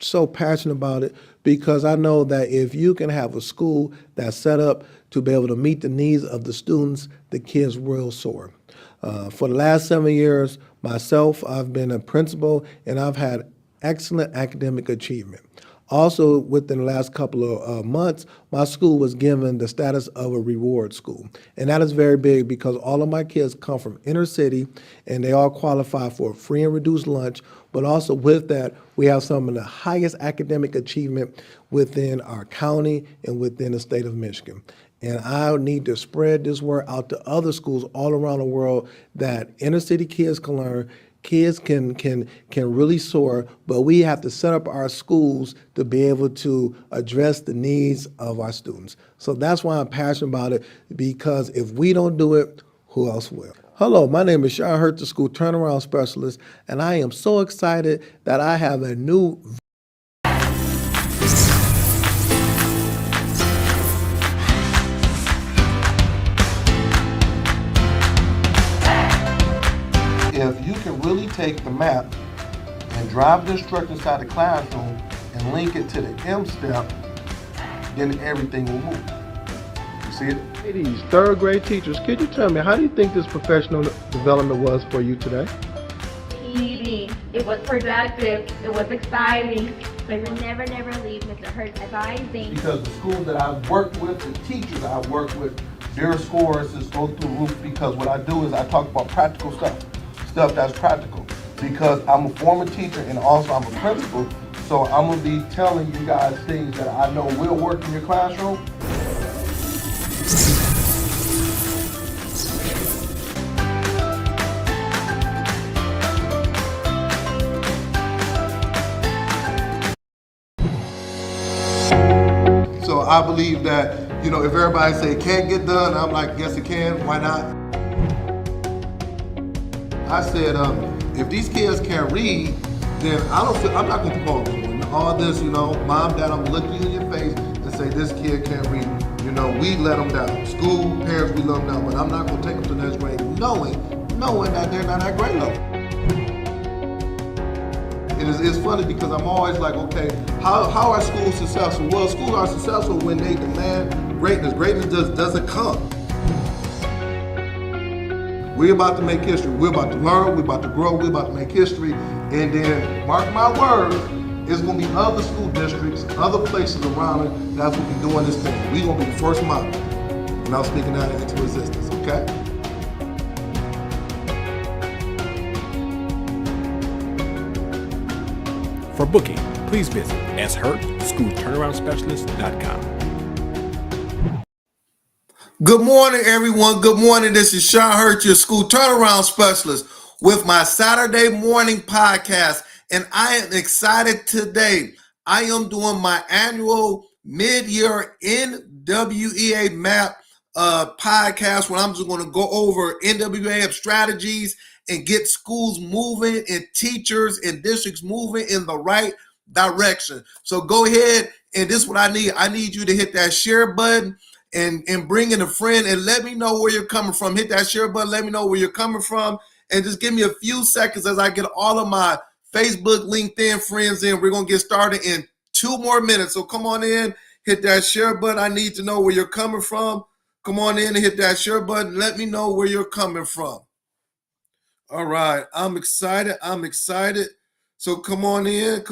So passionate about it because I know that if you can have a school that's set up to be able to meet the needs of the students, the kids will soar. For the last 7 years, myself, I've been a principal and I've had excellent academic achievement. Also, within the last couple of months, my school was given the status of a reward school. And that is very big because all of my kids come from inner city and they all qualify for free and reduced lunch. But also with that, we have some of the highest academic achievement within our county and within the state of Michigan. And I need to spread this word out to other schools all around the world that inner city kids can learn, kids can really soar, but we have to set up our schools to be able to address the needs of our students. So that's why I'm passionate about it, because if we don't do it, who else will? Hello, my name is Sean Hurt, the school turnaround specialist, and I am so excited that I have a new if you can really take the map and drive the instructor inside the classroom and link it to the M step, then everything will move. You see it? Ladies, third grade teachers, could you tell me, how do you think this professional development was for you today? Easy. It was productive. It was exciting. We will never leave Mr. Hurt's advising. Because the schools that I've worked with, the teachers I've worked with, their scores just go through the roof, because what I do is I talk about practical stuff that's practical. Because I'm a former teacher and also I'm a principal, so I'm gonna be telling you guys things that I know will work in your classroom. So I believe that, if everybody say it can't get done, I'm like, yes it can, why not? I said, if these kids can't read, then I'm not gonna propose all this, mom, dad, I'm gonna look you in your face and say this kid can't read. We let them down. School, parents, we let them down, but I'm not gonna take them to the next grade knowing that they're not at grade level. It's funny because I'm always like, okay, how are schools successful? Well, schools are successful when they demand greatness. Greatness doesn't come. We're about to make history. We're about to learn. We're about to grow. We're about to make history. And then, mark my word, it's going to be other school districts, other places around it that's going to be doing this thing. We're going to be the first model. And I'm speaking that into existence, okay? For booking, please visit shurtschoolturnaroundspecialist.com. Good morning, everyone. Good morning. This is Sean Hurt, your school turnaround specialist, with my Saturday morning podcast. And I am excited today. I am doing my annual mid-year NWEA MAP podcast, where I'm just going to go over NWEA strategies and get schools moving and teachers and districts moving in the right direction. So go ahead, and this is what I need. I need you to hit that share button and bring in a friend and let me know where you're coming from. Hit that share button, let me know where you're coming from, and just give me a few seconds as I get all of my Facebook, LinkedIn friends in. We're going to get started in 2 more minutes. So come on in, hit that share button. I need to know where you're coming from. Come on in and hit that share button. Let me know where you're coming from. All right, I'm excited. So come on in.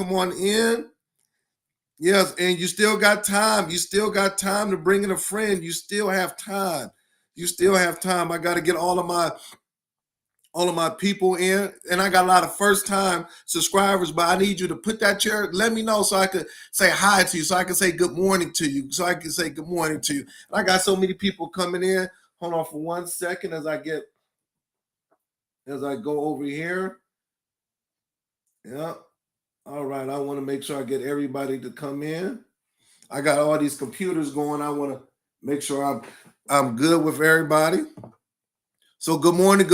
Yes, and you still got time. You still got time to bring in a friend. You still have time. I got to get all of my people in, and I got a lot of first-time subscribers, but I need you to put that chair. Let me know so I could say hi to you, so I can say good morning to you, And I got so many people coming in. Hold on for 1 second as I go over here. Yeah. All right, I want to make sure I get everybody to come in. I got all these computers going. I want to make sure I'm good with everybody. So good morning,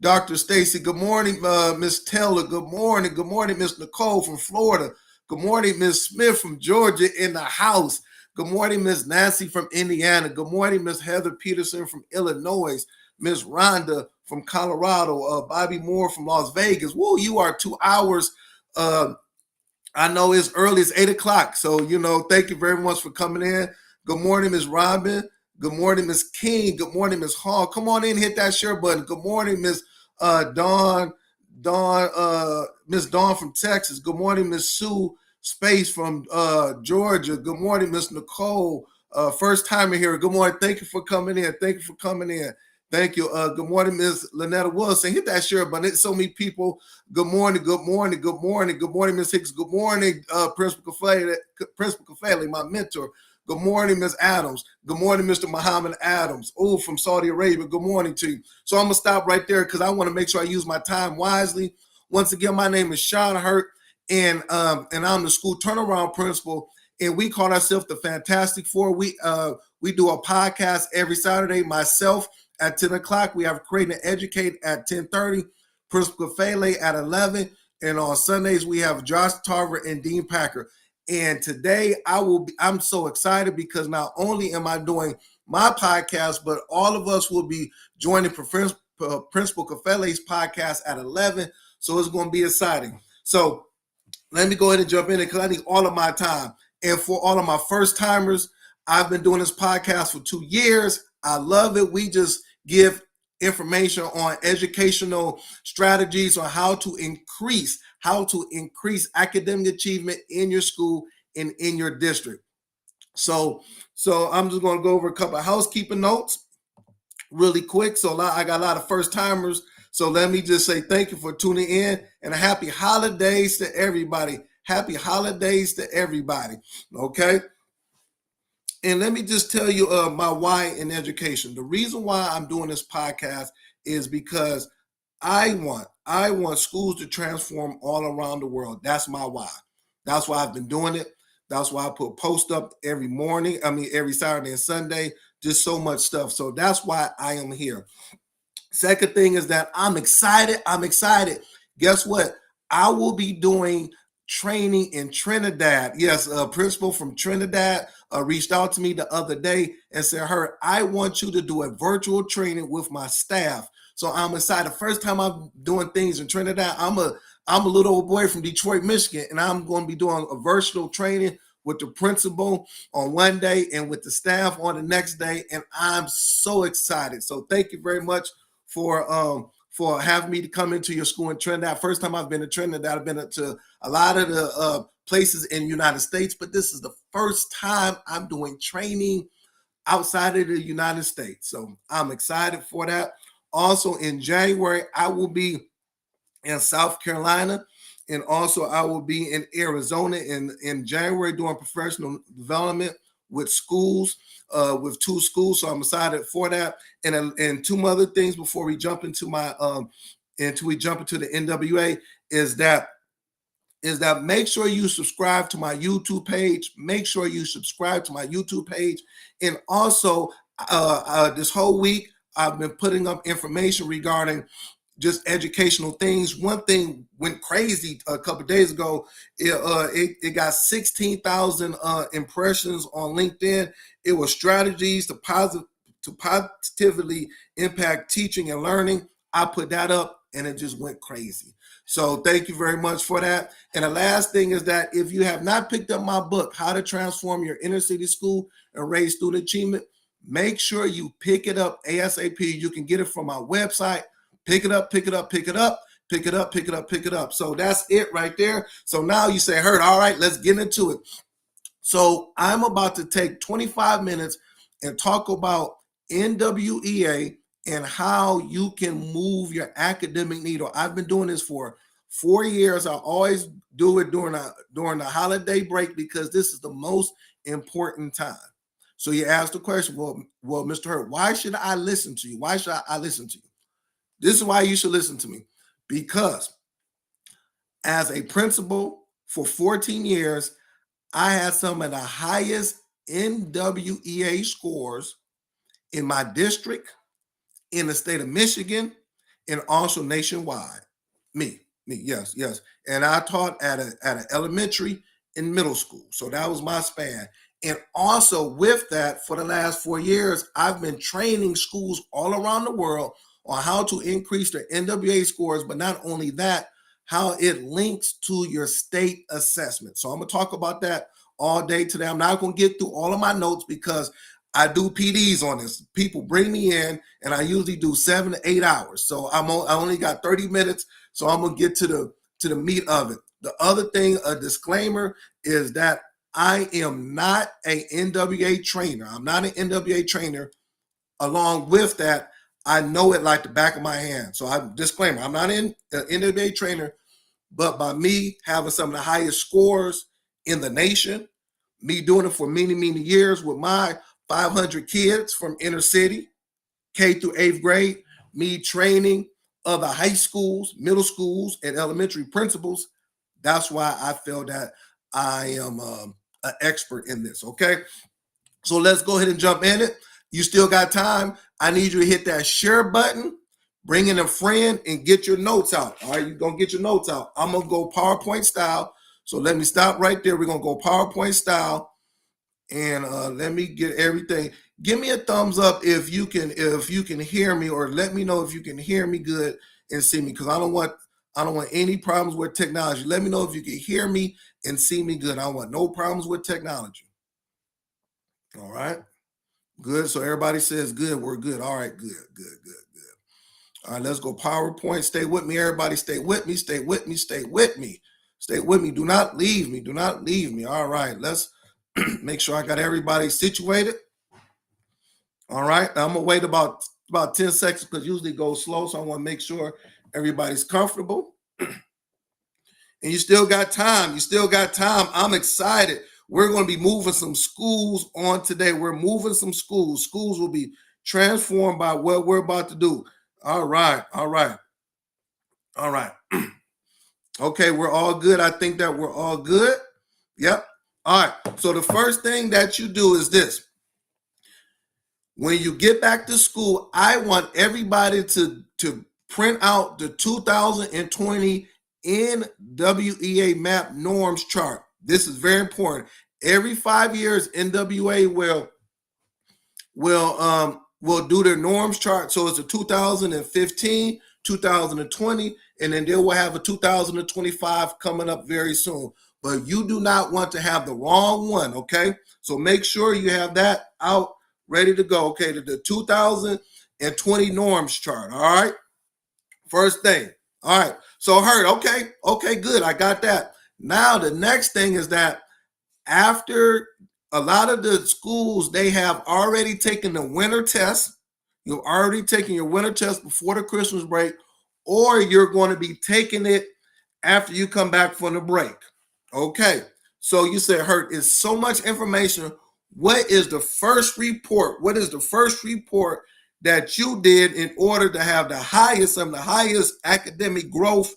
Dr. Stacy. Good morning, Miss Taylor. Good morning, Miss Nicole from Florida. Good morning, Miss Smith from Georgia in the house. Good morning, Miss Nancy from Indiana. Good morning, Miss Heather Peterson from Illinois. Miss Rhonda from Colorado, Bobby Moore from Las Vegas. Woo, you are 2 hours. I know it's early, it's 8 o'clock. So, thank you very much for coming in. Good morning, Ms. Robin. Good morning, Ms. King. Good morning, Ms. Hall. Come on in, hit that share button. Good morning, Ms. Dawn, Miss Dawn from Texas. Good morning, Miss Sue Space from Georgia. Good morning, Miss Nicole. First timer here. Good morning. Thank you for coming in. Thank you for coming in. Thank you. Good morning, Miss Lynetta Wilson. Hit that share button. It's so many people. Good morning. Good morning. Good morning. Good morning, Miss Hicks. Good morning, Principal Kafali, my mentor. Good morning, Ms. Adams. Good morning, Mr. Muhammad Adams. Oh, from Saudi Arabia. Good morning to you. So I'm going to stop right there because I want to make sure I use my time wisely. Once again, my name is Sean Hurt, and I'm the school turnaround principal, and we call ourselves the Fantastic Four. We do a podcast every Saturday. Myself at 10 o'clock. We have Create and Educate at 10:30. Principal Kafali at 11. And on Sundays, we have Josh Tarver and Dean Packer. And today I'm so excited because not only am I doing my podcast, but all of us will be joining Principal Kafali's podcast at 11. So it's going to be exciting. So let me go ahead and jump in because I need all of my time. And for all of my first timers, I've been doing this podcast for 2 years. I love it. We just give information on educational strategies on how to increase academic achievement in your school and in your district. So I'm just going to go over a couple of housekeeping notes really quick. So I got a lot of first timers. So let me just say thank you for tuning in and a happy holidays to everybody. Happy holidays to everybody. Okay. And let me just tell you my why in education. The reason why I'm doing this podcast is because I want schools to transform all around the world. That's my why. That's why I've been doing it. That's why I put posts up every morning. Every Saturday and Sunday, just so much stuff. So that's why I am here. Second thing is that I'm excited. Guess what? I will be doing training in Trinidad. Yes, a principal from Trinidad reached out to me the other day and said, "Hey, I want you to do a virtual training with my staff." So I'm excited. First time I'm doing things in Trinidad. I'm a little old boy from Detroit, Michigan, and I'm going to be doing a virtual training with the principal on one day and with the staff on the next day. And I'm so excited. So thank you very much for having me to come into your school in Trinidad. First time I've been to Trinidad. I've been to a lot of the places in the United States, but this is the first time I'm doing training outside of the United States. So I'm excited for that. Also in January, I will be in South Carolina, and also I will be in Arizona in January doing professional development with schools, with 2 schools. So I'm excited for that. And 2 other things before we jump into the NWA is that make sure you subscribe to my YouTube page. Make sure you subscribe to my YouTube page. And also this whole week, I've been putting up information regarding just educational things. One thing went crazy a couple of days ago. It got 16,000 impressions on LinkedIn. It was strategies to positively impact teaching and learning. I put that up and it just went crazy. So thank you very much for that. And the last thing is that if you have not picked up my book, How to Transform Your Inner City School and Raise Student Achievement, make sure you pick it up ASAP. You can get it from my website. Pick it up. So that's it right there. So now you say, "Hurt, all right, let's get into it." So I'm about to take 25 minutes and talk about NWEA and how you can move your academic needle. I've been doing this for 4 years. I always do it during the holiday break because this is the most important time. So you ask the question, well, Mr. Hurt, why should I listen to you? Why should I listen to you? This is why you should listen to me. Because as a principal for 14 years, I had some of the highest NWEA scores in my district, in the state of Michigan, and also nationwide. Me, yes. And I taught at an elementary and middle school. So that was my span. And also with that, for the last 4 years, I've been training schools all around the world on how to increase their NWA scores, but not only that, how it links to your state assessment. So I'm going to talk about that all day today. I'm not going to get through all of my notes because I do PDs on this. People bring me in, and I usually do 7 to 8 hours. So I only got 30 minutes, so I'm going to get to the meat of it. The other thing, a disclaimer, is that I am not an NWA trainer. I'm not an NWA trainer. Along with that, I know it like the back of my hand. So I'm disclaimer, I'm not an NWA trainer, but by me having some of the highest scores in the nation, me doing it for many, many years with my 500 kids from inner city, K through 8th grade, me training other high schools, middle schools, and elementary principals, that's why I feel that I am an expert in this, okay? So let's go ahead and jump in it. You still got time. I need you to hit that share button, bring in a friend, and get your notes out. All right, you're going to get your notes out. I'm going to go PowerPoint style. So let me stop right there. We're going to go PowerPoint style. And let me get everything. Give me a thumbs up if you can hear me, or let me know if you can hear me good and see me, because I don't want any problems with technology. Let me know if you can hear me and see me good. I don't want no problems with technology. All right. Good. So everybody says good. We're good. All right. Good. All right. Let's go PowerPoint. Stay with me, everybody. Stay with me. Stay with me. Stay with me. Stay with me. Do not leave me. Do not leave me. All right. Let's make sure I got everybody situated. All right. Now I'm gonna wait about 10 seconds because usually it goes slow. So I want to make sure everybody's comfortable. And you still got time. You still got time. I'm excited. We're going to be moving some schools on today. We're moving some schools. Schools will be transformed by what we're about to do. All right. Okay, we're all good. I think that we're all good. Yep. All right. So the first thing that you do is this. When you get back to school, I want everybody to print out the 2020 NWEA map norms chart. This is very important. Every 5 years, NWA will do their norms chart. So it's a 2015, 2020, and then they will have a 2025 coming up very soon. But you do not want to have the wrong one, okay? So make sure you have that out ready to go, okay? The 2020 norms chart, all right? First thing, all right. So heard, okay, good. I got that. Now the next thing is that after a lot of the schools, they have already taken the winter test. You've already taken your winter test before the Christmas break, or you're going to be taking it after you come back from the break. Okay. So you said, Hurt, is so much information. What is the first report? What is the first report that you did in order to have the highest academic growth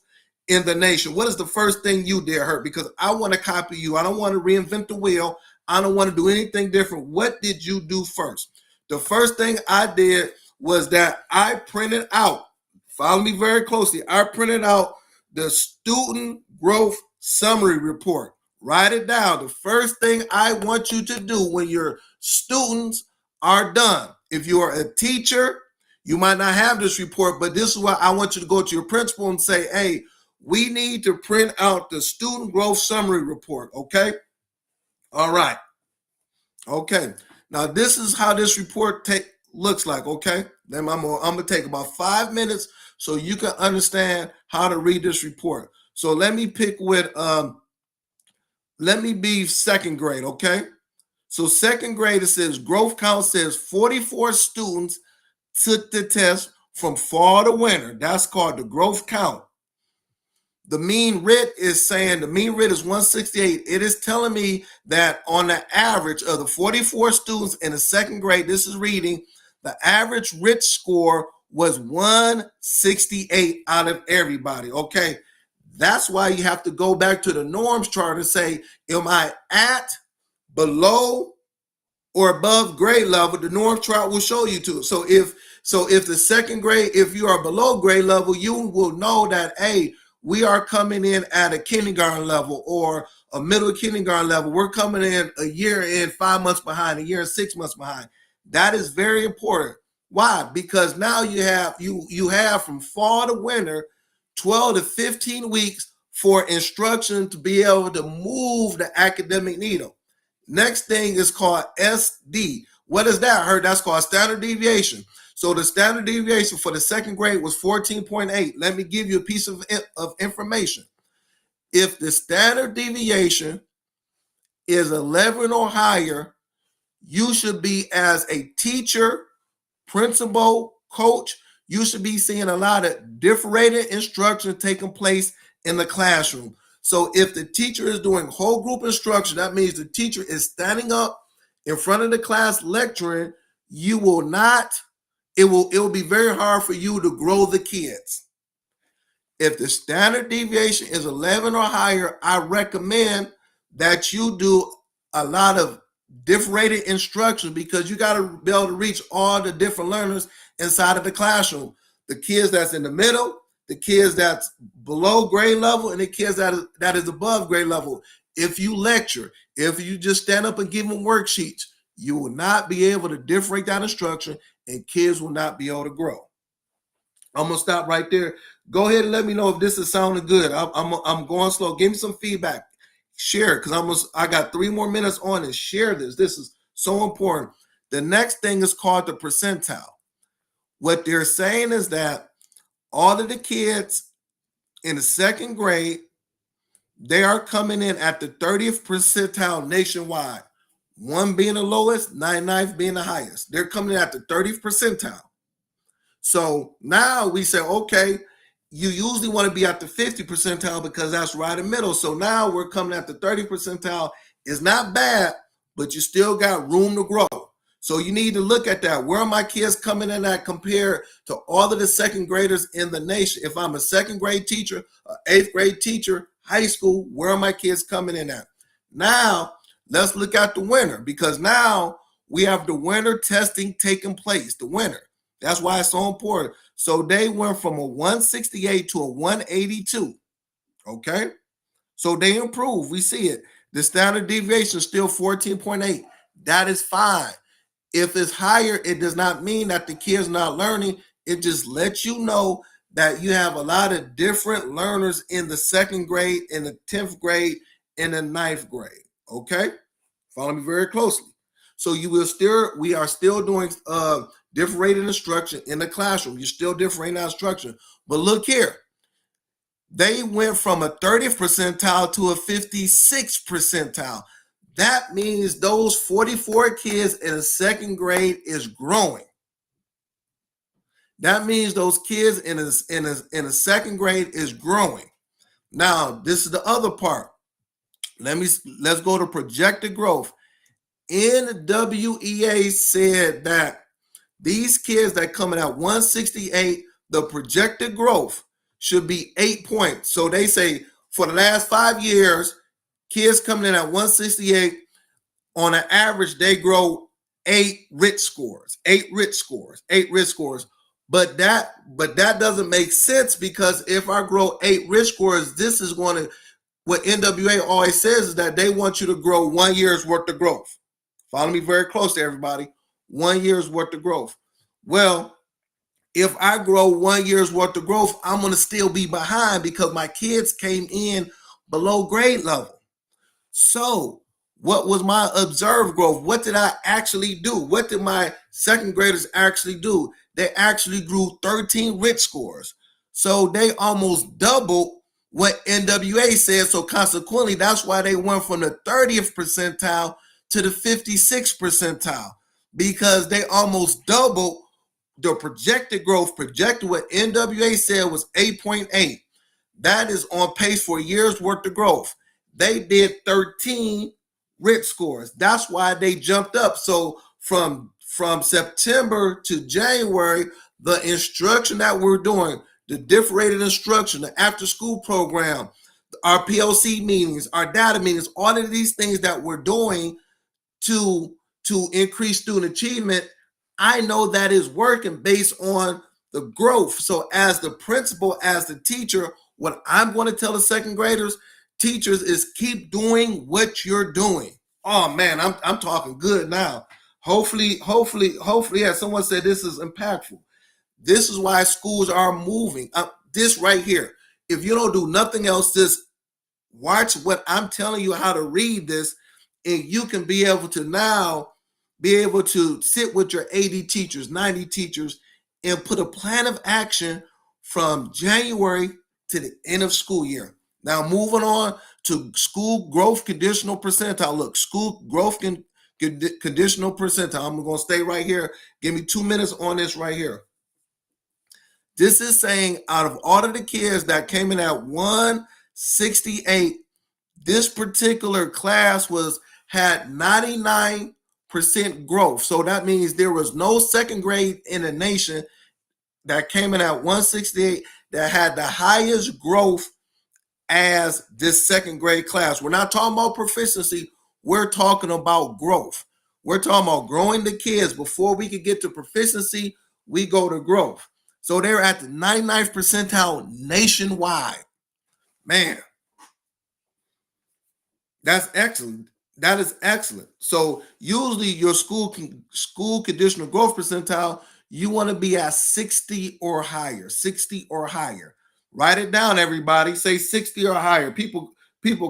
in the nation? What is the first thing you did, Hurt? Because I want to copy you. I don't want to reinvent the wheel. I don't want to do anything different. What did you do first? The first thing I did was that I printed out, follow me very closely, I printed out the student growth summary report. Write it down. The first thing I want you to do when your students are done. If you are a teacher, you might not have this report, but this is why I want you to go to your principal and say, hey, we need to print out the student growth summary report, okay? All right. Okay. Now, this is how this report looks like, okay? Then I'm gonna take about 5 minutes so you can understand how to read this report. So let me pick with, let me be second grade, okay? So second grade, it says growth count says 44 students took the test from fall to winter. That's called the growth count. The mean RIT is saying the mean RIT is 168. It is telling me that on the average of the 44 students in the second grade, this is reading, the average RIT score was 168 out of everybody, okay? That's why you have to go back to the norms chart and say, am I at, below, or above grade level? The norms chart will show you to. So if the second grade, if you are below grade level, you will know that, hey, we are coming in at a kindergarten level or a middle kindergarten level. We're coming in a year and 5 months behind, a year and 6 months behind. That is very important. Why? Because now you have from fall to winter 12 to 15 weeks for instruction to be able to move the academic needle. Next thing is called SD. What is that? I heard that's called standard deviation. So the standard deviation for the second grade was 14.8. Let me give you a piece of information. If the standard deviation is 11 or higher, you should be, as a teacher, principal, coach, you should be seeing a lot of differentiated instruction taking place in the classroom. So if the teacher is doing whole group instruction, that means the teacher is standing up in front of the class lecturing. You will not, it will be very hard for you to grow the kids. If the standard deviation is 11 or higher, I recommend that you do a lot of differentiated instruction, because you got to be able to reach all the different learners inside of the classroom. The kids that's in the middle, the kids that's below grade level, and the kids that is above grade level. If you lecture, if you just stand up and give them worksheets, you will not be able to differentiate that instruction, and kids will not be able to grow. I'm gonna stop right there. Go ahead and let me know if this is sounding good. I'm going slow. Give me some feedback. Share it, because I got 3 more minutes on and share this. This is so important. The next thing is called the percentile. What they're saying is that all of the kids in the second grade, they are coming in at the 30th percentile nationwide. 1 being the lowest, 99th being the highest. They're coming in at the 30th percentile. So now we say, okay, you usually want to be at the 50 percentile because that's right in the middle. So now we're coming at the 30 percentile. It's not bad, but you still got room to grow. So you need to look at that. Where are my kids coming in at compared to all of the second graders in the nation? If I'm a second grade teacher, an 8th grade teacher, high school, where are my kids coming in at? Now, let's look at the winter, because now we have the winter testing taking place, the winter. That's why it's so important. So they went from a 168 to a 182. Okay. So they improved. We see it. The standard deviation is still 14.8. That is fine. If it's higher, it does not mean that the kid's not learning. It just lets you know that you have a lot of different learners in the second grade, in the 10th grade, in the 9th grade. Okay. Follow me very closely. So we are still doing differentiated instruction in the classroom. You're still differentiating instruction. But look here. They went from a 30th percentile to a 56th percentile. That means those 44 kids in the second grade is growing. That means those kids in the second grade is growing. Now, this is the other part. Let's go to projected growth. NWEA said that these kids that coming out 168, the projected growth should be 8 points. So they say for the last 5 years, kids coming in at 168, on an average, they grow 8 rich scores. But that doesn't make sense, because if I grow 8 rich scores, this is going to, what NWA always says is that they want you to grow 1 year's worth of growth. Follow me very closely, everybody. 1 year's worth of growth. Well, if I grow 1 year's worth of growth, I'm going to still be behind because my kids came in below grade level. So what was my observed growth? What did I actually do? What did my second graders actually do? They actually grew 13 rich scores. So they almost doubled what NWA said. So consequently, that's why they went from the 30th percentile to the 56th percentile, because they almost doubled the projected growth. Projected, what NWA said was 8.8. That is on pace for a year's worth of growth. They did 13 rich scores. That's why they jumped up. So from September to January, the instruction that we're doing, the differentiated instruction, the after school program, our PLC meetings, our data meetings, all of these things that we're doing to increase student achievement, I know that is working based on the growth. So as the principal, as the teacher, what I'm going to tell the second graders, teachers, is keep doing what you're doing. Oh man, I'm talking good now. Hopefully, yeah, someone said this is impactful. This is why schools are moving. This right here. If you don't do nothing else, just watch what I'm telling you how to read this, and you can be able to now be able to sit with your 80 teachers, 90 teachers, and put a plan of action from January to the end of school year. Now, moving on to school growth conditional percentile. Look, school growth conditional percentile. I'm going to stay right here. Give me 2 minutes on this right here. This is saying out of all of the kids that came in at 168, this particular class had 99% growth. So that means there was no second grade in the nation that came in at 168 that had the highest growth as this second grade class. We're not talking about proficiency. We're talking about growth. We're talking about growing the kids. Before we could get to proficiency, we go to growth. So they're at the 99th percentile nationwide. Man, that's excellent. That is excellent. So usually your school conditional growth percentile, you want to be at 60 or higher. 60 or higher. Write it down, everybody. Say 60 or higher. People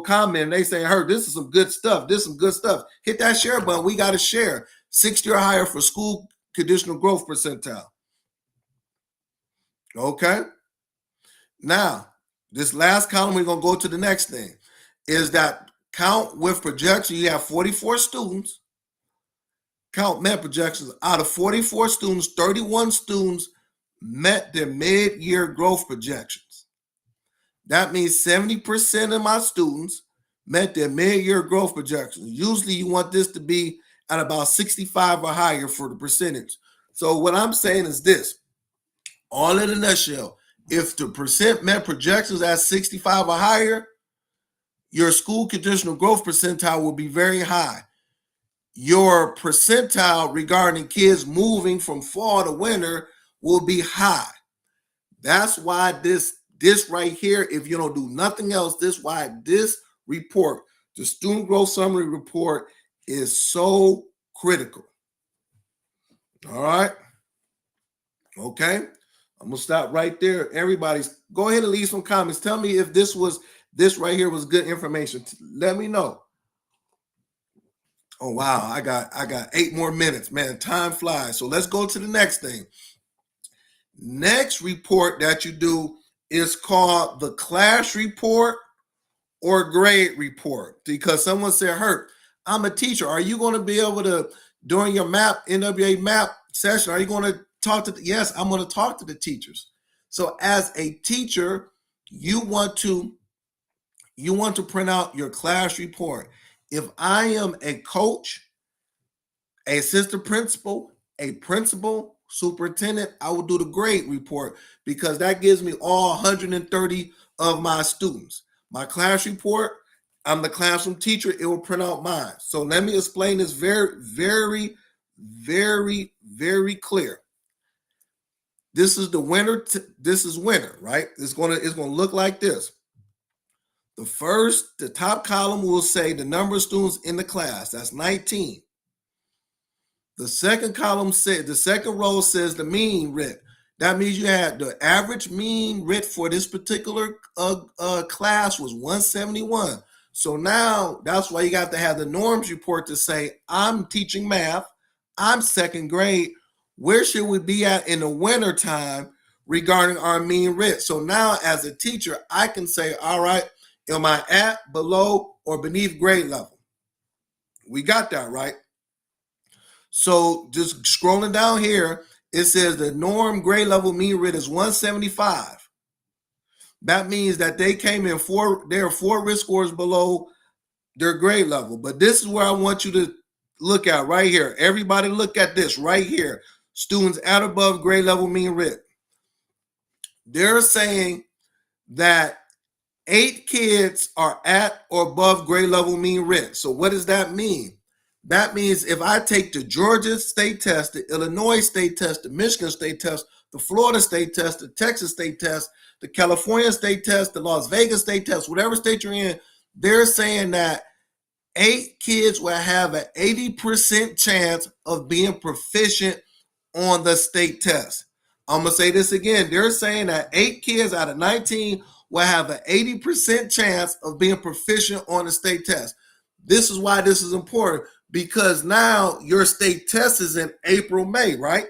comment. They say, "Hey, this is some good stuff. This is some good stuff." Hit that share button. We got to share. 60 or higher for school conditional growth percentile. Okay. Now, this last column, we're going to go to the next thing, is that count with projection. You have 44 students. Count met projections. Out of 44 students, 31 students met their mid-year growth projections. That means 70% of my students met their mid-year growth projections. Usually you want this to be at about 65 or higher for the percentage. So what I'm saying is this, all in a nutshell, if the percent met projections at 65 or higher, your school conditional growth percentile will be very high. Your percentile regarding kids moving from fall to winter will be high. That's why this right here, if you don't do nothing else, this report, the student growth summary report, is so critical. All right. Okay. I'm gonna stop right there. Everybody's go ahead and leave some comments. Tell me if this right here was good information. Let me know. Oh wow, I got 8 more minutes. Man, time flies. So let's go to the next thing. Next report that you do is called the class report or grade report, because someone said, "Hurt, I'm a teacher. Are you going to be able to, during your NWA MAP session, are you going to talk to?" Yes, I'm going to talk to the teachers. So as a teacher, you want to print out your class report. If I am a coach, a assistant principal, a principal, superintendent, I will do the grade report, because that gives me all 130 of my students. My class report, I'm the classroom teacher, it will print out mine. So let me explain this very, very, very, very clear. This is the winter. This is winter, right? It's gonna look like this. The top column will say the number of students in the class. That's 19. The second row says the mean writ. That means you had the average mean writ for this particular class was 171. So now that's why you got to have the norms report to say, I'm teaching math, I'm second grade. Where should we be at in the winter time regarding our mean writ? So now as a teacher, I can say, all right, am I at, below, or beneath grade level? We got that, right? So just scrolling down here, it says the norm grade level mean writ is 175. That means that they came in they're 4 risk scores below their grade level. But this is where I want you to look at right here. Everybody look at this right here. Students at above grade level mean writ. They're saying that 8 kids are at or above grade level mean writ. So what does that mean? That means if I take the Georgia state test, the Illinois state test, the Michigan state test, the Florida state test, the Texas state test, the California state test, the Las Vegas state test, whatever state you're in, they're saying that 8 kids will have an 80% chance of being proficient on the state test. I'm going to say this again. They're saying that 8 kids out of 19 will have an 80% chance of being proficient on the state test. This is why this is important, because now your state test is in April, May, right?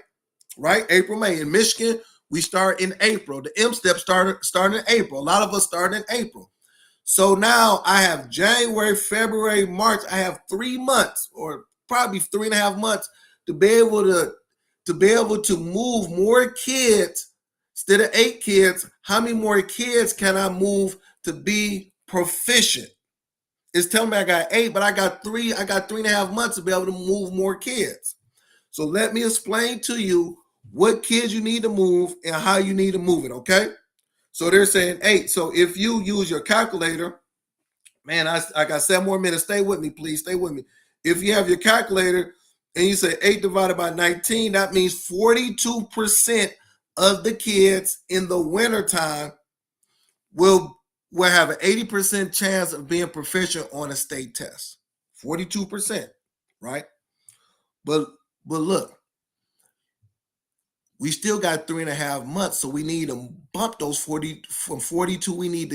Right? April, May. In Michigan, we start in April. The M-Step started in April. A lot of us start in April. So now I have January, February, March. I have 3 months, or probably 3.5 months, to be able to move more kids instead of 8 kids. How many more kids can I move to be proficient? It's telling me I got 8, but I got 3. I got 3.5 months to be able to move more kids. So let me explain to you what kids you need to move and how you need to move it, okay? So they're saying 8. So if you use your calculator, man, I got 7 more minutes. Stay with me, please. Stay with me. If you have your calculator and you say 8 divided by 19, that means 42% of the kids in the wintertime will have an 80% chance of being proficient on a state test. 42%, right? But look, we still got 3.5 months, so we need to bump those 40 from 42. We need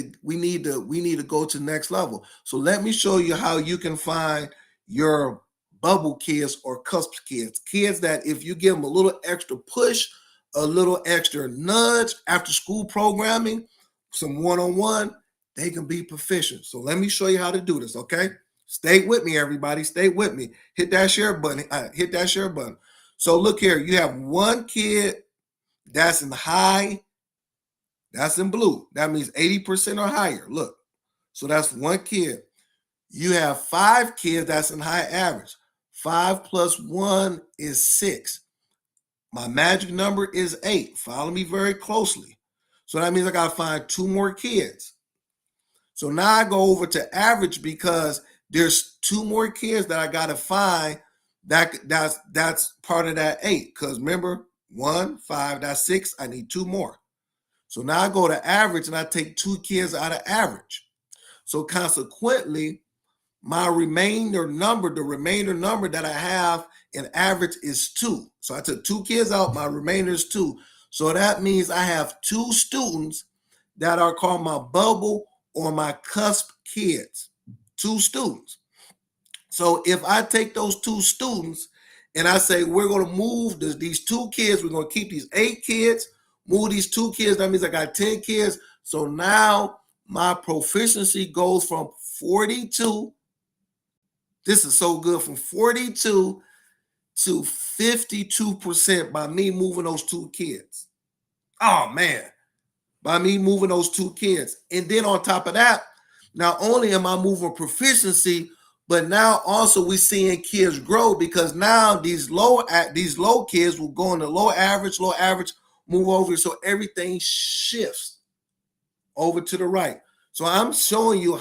to go to the next level. So let me show you how you can find your bubble kids or cusp kids that if you give them a little extra push, a little extra nudge after school programming, some one-on-one, they can be proficient. So let me show you how to do this, okay? Stay with me, everybody. Stay with me. Hit that share button. Hit that share button. So look here. You have one kid that's in high. That's in blue. That means 80% or higher. Look. So that's one kid. You have 5 kids that's in high average. 5 plus 1 is 6. My magic number is 8. Follow me very closely. So that means I got to find 2 more kids. So now I go over to average because there's 2 more kids that I got to find that's part of that 8. Because remember, 1, 5, that's 6. I need 2 more. So now I go to average and I take 2 kids out of average. So consequently, my remainder number that I have in average is 2. So I took 2 kids out, my remainder is 2. So that means I have 2 students that are called my bubble or my cusp kids. 2 students. So if I take those 2 students and I say we're going to move these 2 kids, we're going to keep these 8 kids, move these 2 kids, that means I got 10 kids. So now my proficiency goes from 42. This is so good, from 42 to 52% by me moving those 2 kids. Oh man, by me moving those 2 kids. And then on top of that, not only am I moving proficiency, but now also we're seeing kids grow, because now these low kids will go into low average, move over. So everything shifts over to the right. So I'm showing you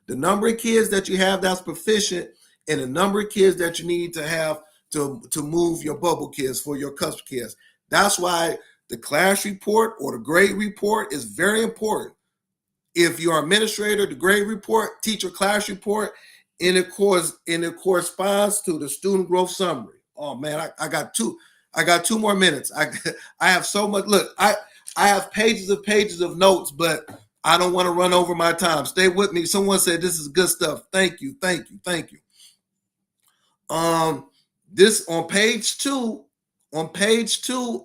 the number of kids that you have that's proficient and the number of kids that you need to have to move your bubble kids for your cusp kids. That's why the class report or the grade report is very important. If you're an administrator, the grade report, teacher class report, and it corresponds to the student growth summary. Oh man, I got 2 more minutes. I have so much. Look, I have pages of notes, but I don't want to run over my time. Stay with me. Someone said this is good stuff. Thank you. This on page 2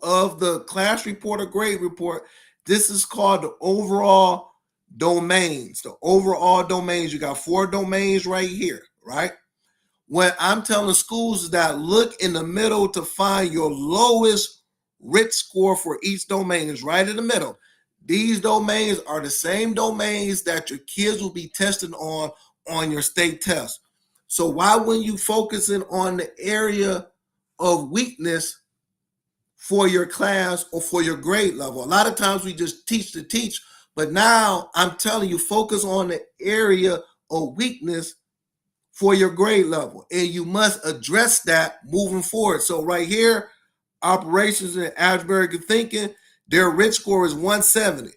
of the class report or grade report, this is called the overall domains. The overall domains. You got 4 domains right here, right? What I'm telling schools is that look in the middle to find your lowest RIT score for each domain. Is right in the middle. These domains are the same domains that your kids will be tested on your state test. So why wouldn't you focusing on the area of weakness for your class or for your grade level? A lot of times we just teach to teach, but now I'm telling you, focus on the area of weakness for your grade level, and you must address that moving forward. So right here, operations and algebraic thinking, their RIT score is 170.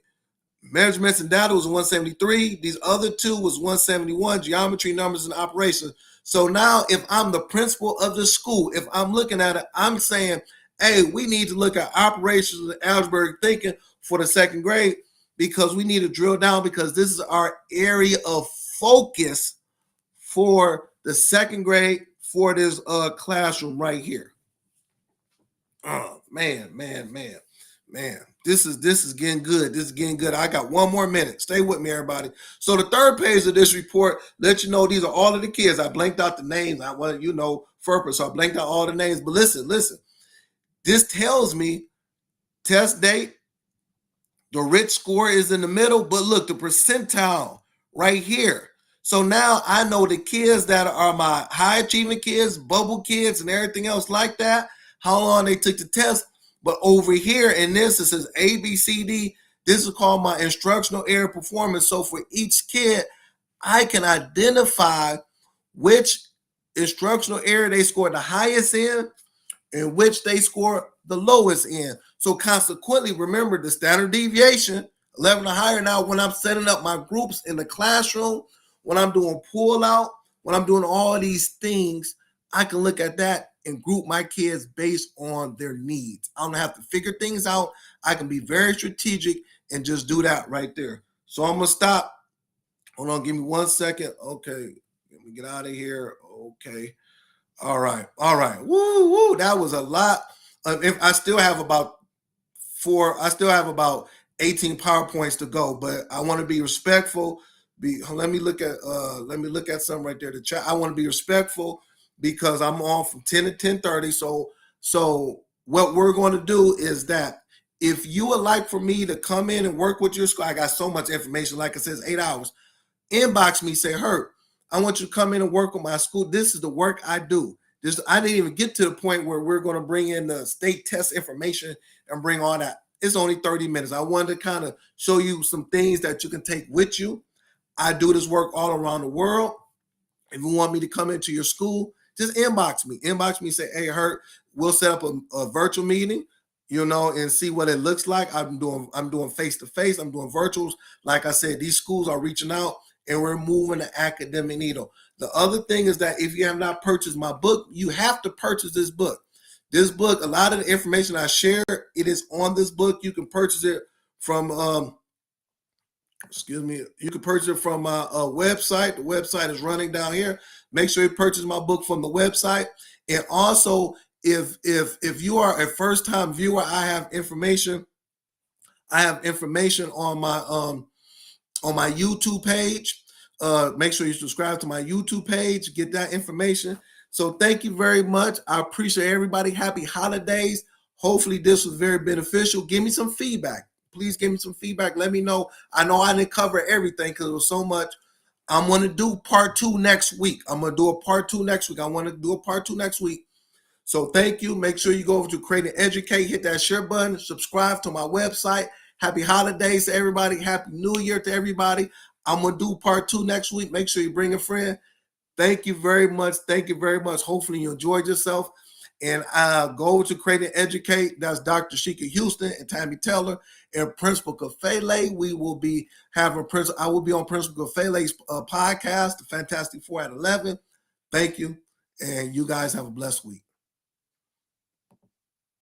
Measurements and data was 173. These other two was 171. Geometry, numbers, and operations. So now if I'm the principal of the school, if I'm looking at it, I'm saying, hey, we need to look at operations and algebraic thinking for the second grade because we need to drill down because this is our area of focus for the second grade for this classroom right here. Oh, man. This is getting good. This is getting good. I got 1 more minute. Stay with me, everybody. So the third page of this report let you know these are all of the kids. I blanked out the names. I want FERPA, so I blanked out all the names. But listen. This tells me test date. The rich score is in the middle, but look, the percentile right here. So now I know the kids that are my high achieving kids, bubble kids, and everything else like that, how long they took the test. But over here in this, it says A, B, C, D. This is called my instructional area performance. So for each kid, I can identify which instructional area they scored the highest in and which they score the lowest in. So consequently, remember the standard deviation, 11 or higher. Now, when I'm setting up my groups in the classroom, when I'm doing pull out, when I'm doing all these things, I can look at that and group my kids based on their needs. I don't have to figure things out. I can be very strategic and just do that right there. So I'm going to stop. Hold on, give me 1 second. Okay, let me get out of here. Okay. All right. Woo. That was a lot. If I still have about 18 PowerPoints to go, but I want to be respectful. Let me look at something right there. The chat. I want to be respectful because I'm on from 10 to 10:30. So what we're going to do is that if you would like for me to come in and work with your school, I got so much information. Like it says, 8 hours. Inbox me, say, Hurt, I want you to come in and work with my school. This is the work I do. I didn't even get to the point where we're going to bring in the state test information and bring all that. It's only 30 minutes. I wanted to kind of show you some things that you can take with you. I do this work all around the world. If you want me to come into your school, just inbox me. Inbox me, say, hey, Hurt, we'll set up a virtual meeting, and see what it looks like. I'm doing face-to-face. I'm doing virtuals. Like I said, these schools are reaching out and we're moving the academic needle. The other thing is that if you have not purchased my book, you have to purchase this book. This book, a lot of the information I share, it is on this book. You can purchase it from, you can purchase it from my website. The website is running down here. Make sure you purchase my book from the website. And also, if you are a first-time viewer, I have information on my YouTube page. Make sure you subscribe to my YouTube page, get that information. So thank you very much. I appreciate everybody. Happy holidays. Hopefully this was very beneficial. Give me some feedback. Please give me some feedback. Let me know. I know I didn't cover everything because it was so much. I'm going to do part 2 next week. I want to do a part 2 next week. So thank you. Make sure you go over to Create and Educate, hit that share button, subscribe to my website. Happy holidays to everybody. Happy New Year to everybody. I'm going to do part 2 next week. Make sure you bring a friend. Thank you very much. Hopefully you enjoyed yourself. And go over to Create and Educate. That's Dr. Sheikah Houston and Tammy Taylor and Principal Kafele. We will be having I will be on Principal Kafele's podcast, the Fantastic 4 at 11. Thank you. And you guys have a blessed week.